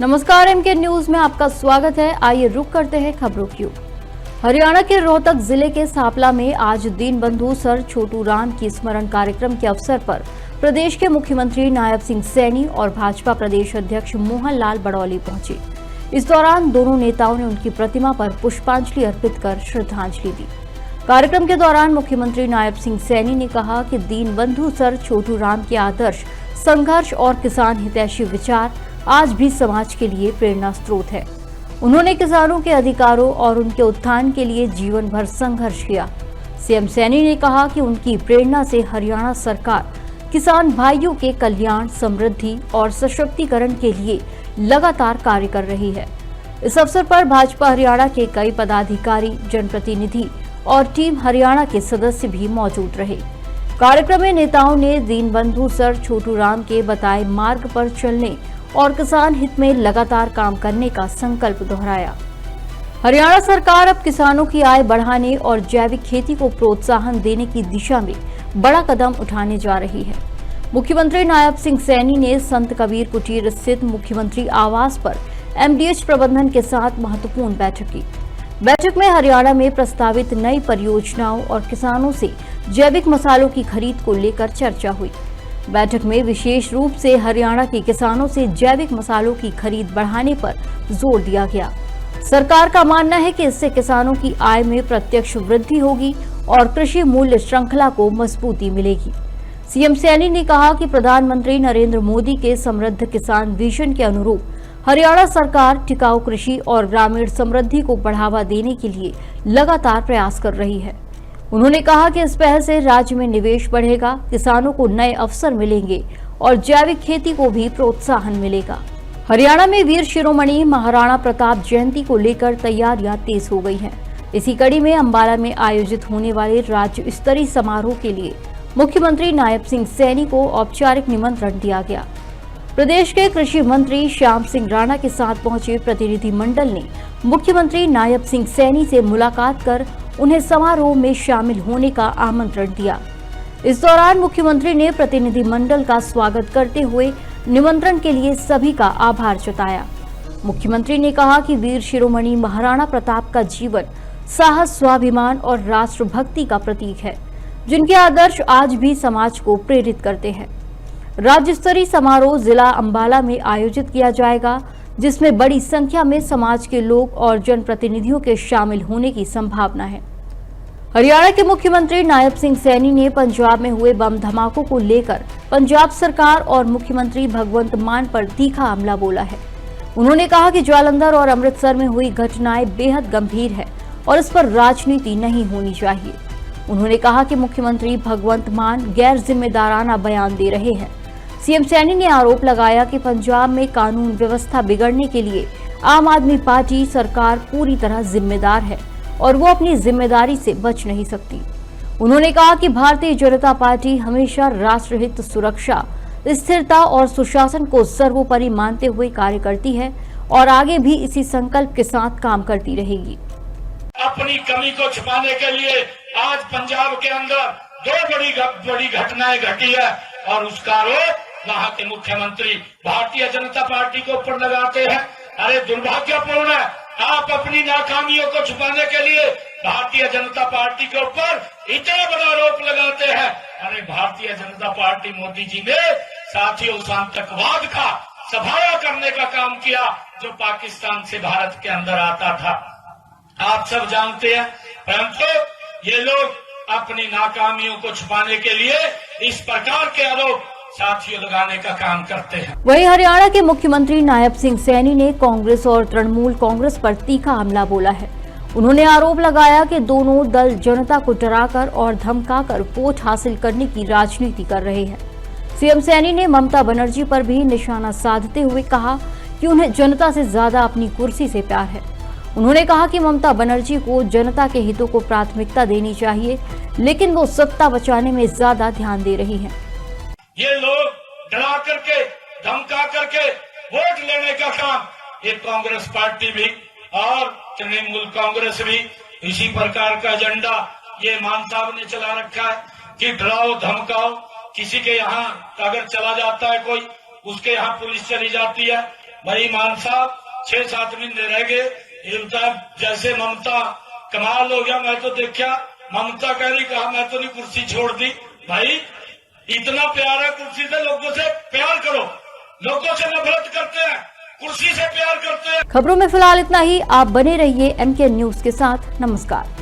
नमस्कार, MK news में आपका स्वागत है। आइए रुक करते हैं खबरों की ओर। हरियाणा के रोहतक जिले के सापला में आज दीनबंधु सर छोटू राम की स्मरण कार्यक्रम के अवसर पर प्रदेश के मुख्यमंत्री नायब सिंह सैनी और भाजपा प्रदेश अध्यक्ष मोहन लाल बड़ौली पहुंचे। इस दौरान दोनों नेताओं ने उनकी प्रतिमा पर पुष्पांजलि अर्पित कर श्रद्धांजलि दी। कार्यक्रम के दौरान मुख्यमंत्री नायब सिंह सैनी ने कहा कि दीनबंधु सर छोटू राम के आदर्श, संघर्ष और किसान हितैषी विचार आज भी समाज के लिए प्रेरणा स्रोत है। उन्होंने किसानों के अधिकारों और उनके उत्थान के लिए जीवन भर संघर्ष किया। सीएम सैनी ने कहा कि उनकी प्रेरणा से हरियाणा सरकार किसान भाइयों के कल्याण, समृद्धि और सशक्तिकरण के लिए लगातार कार्य कर रही है। इस अवसर पर भाजपा हरियाणा के कई पदाधिकारी, जनप्रतिनिधि और टीम हरियाणा के सदस्य भी मौजूद रहे। कार्यक्रम में नेताओं ने दीनबंधु सर छोटू राम के बताए मार्ग पर चलने और किसान हित में लगातार काम करने का संकल्प दोहराया। हरियाणा सरकार अब किसानों की आय बढ़ाने और जैविक खेती को प्रोत्साहन देने की दिशा में बड़ा कदम उठाने जा रही है। मुख्यमंत्री नायब सिंह सैनी ने संत कबीर कुटीर स्थित मुख्यमंत्री आवास पर एमडीएच प्रबंधन के साथ महत्वपूर्ण बैठक की। बैठक में हरियाणा में प्रस्तावित नई परियोजनाओं और किसानों से जैविक मसालों की खरीद को लेकर चर्चा हुई। बैठक में विशेष रूप से हरियाणा के किसानों से जैविक मसालों की खरीद बढ़ाने पर जोर दिया गया। सरकार का मानना है कि इससे किसानों की आय में प्रत्यक्ष वृद्धि होगी और कृषि मूल्य श्रृंखला को मजबूती मिलेगी। सीएम सैनी ने कहा कि प्रधानमंत्री नरेंद्र मोदी के समृद्ध किसान विजन के अनुरूप हरियाणा सरकार टिकाऊ कृषि और ग्रामीण समृद्धि को बढ़ावा देने के लिए लगातार प्रयास कर रही है। उन्होंने कहा कि इस पहल से राज्य में निवेश बढ़ेगा, किसानों को नए अवसर मिलेंगे और जैविक खेती को भी प्रोत्साहन मिलेगा। हरियाणा में वीर शिरोमणि महाराणा प्रताप जयंती को लेकर तैयारियां तेज हो गई हैं। इसी कड़ी में अंबाला में आयोजित होने वाले राज्य स्तरीय समारोह के लिए मुख्यमंत्री नायब सिंह सैनी को औपचारिक निमंत्रण दिया गया। प्रदेश के कृषि मंत्री श्याम सिंह राणा के साथ पहुंचे प्रतिनिधि मंडल ने मुख्यमंत्री नायब सिंह सैनी से मुलाकात कर उन्हें समारोह में शामिल होने का आमंत्रण दिया। इस दौरान मुख्यमंत्री ने प्रतिनिधि मंडल का स्वागत करते हुए निमंत्रण के लिए सभी का आभार जताया। मुख्यमंत्री ने कहा कि वीर शिरोमणि महाराणा प्रताप का जीवन साहस, स्वाभिमान और राष्ट्रभक्ति का प्रतीक है, जिनके आदर्श आज भी समाज को प्रेरित करते हैं। राज्य स्तरीय समारोह जिला अंबाला में आयोजित किया जाएगा, जिसमें बड़ी संख्या में समाज के लोग और जनप्रतिनिधियों के शामिल होने की संभावना है। हरियाणा के मुख्यमंत्री नायब सिंह सैनी ने पंजाब में हुए बम धमाकों को लेकर पंजाब सरकार और मुख्यमंत्री भगवंत मान पर तीखा हमला बोला है। उन्होंने कहा कि जालंधर और अमृतसर में हुई घटनाएं बेहद गंभीर है और इस पर राजनीति नहीं होनी चाहिए। उन्होंने कहा कि मुख्यमंत्री भगवंत मान गैर जिम्मेदाराना बयान दे रहे हैं। सीएम सैनी ने आरोप लगाया कि पंजाब में कानून व्यवस्था बिगड़ने के लिए आम आदमी पार्टी सरकार पूरी तरह जिम्मेदार है और वो अपनी जिम्मेदारी से बच नहीं सकती। उन्होंने कहा कि भारतीय जनता पार्टी हमेशा राष्ट्रहित, सुरक्षा, स्थिरता और सुशासन को सर्वोपरि मानते हुए कार्य करती है और आगे भी इसी संकल्प के साथ काम करती रहेगी। अपनी कमी को छुपाने के लिए आज पंजाब के अंदर दो बड़ी घटनाएं घटी है और उसका आरोप वहां के मुख्यमंत्री भारतीय जनता पार्टी के ऊपर लगाते हैं। अरे दुर्भाग्यपूर्ण है, आप अपनी नाकामियों को छुपाने के लिए भारतीय जनता पार्टी के ऊपर इतना बड़ा आरोप लगाते हैं। अरे भारतीय जनता पार्टी मोदी जी ने साथियों उस आतंकवाद का सफाया करने का काम किया जो पाकिस्तान से भारत के अंदर आता था, आप सब जानते हैं। परंतु ये लोग अपनी नाकामियों को छुपाने के लिए इस प्रकार के आरोप साथियों लगाने का काम करते हैं। वहीं हरियाणा के मुख्यमंत्री नायब सिंह सैनी ने कांग्रेस और तृणमूल कांग्रेस पर तीखा हमला बोला है। उन्होंने आरोप लगाया कि दोनों दल जनता को डराकर और धमकाकर वोट हासिल करने की राजनीति कर रहे हैं। सीएम सैनी ने ममता बनर्जी पर भी निशाना साधते हुए कहा कि उन्हें जनता से ज्यादा अपनी कुर्सी से प्यार है। उन्होंने कहा कि ममता बनर्जी को जनता के हितों को प्राथमिकता देनी चाहिए, लेकिन वो सत्ता बचाने में ज्यादा ध्यान दे रही है। ये लोग डरा करके, धमका करके वोट लेने का काम ये कांग्रेस पार्टी भी और तृणमूल कांग्रेस भी इसी प्रकार का एजेंडा ये मान साहब ने चला रखा है कि डराओ धमकाओ। किसी के यहाँ अगर चला जाता है कोई, उसके यहाँ पुलिस चली जाती है, भाई मान साहब 6-7 महीने रह गए, ये बता जैसे ममता कमाल हो गया। मैं तो देखा ममता कह रही कहा मैं तो नहीं कुर्सी छोड़ दी। भाई इतना प्यार है कुर्सी से, लोगों से प्यार करो। लोगों से नफरत करते हैं, कुर्सी से प्यार करते हैं। खबरों में फिलहाल इतना ही। आप बने रहिए MK न्यूज के साथ। नमस्कार।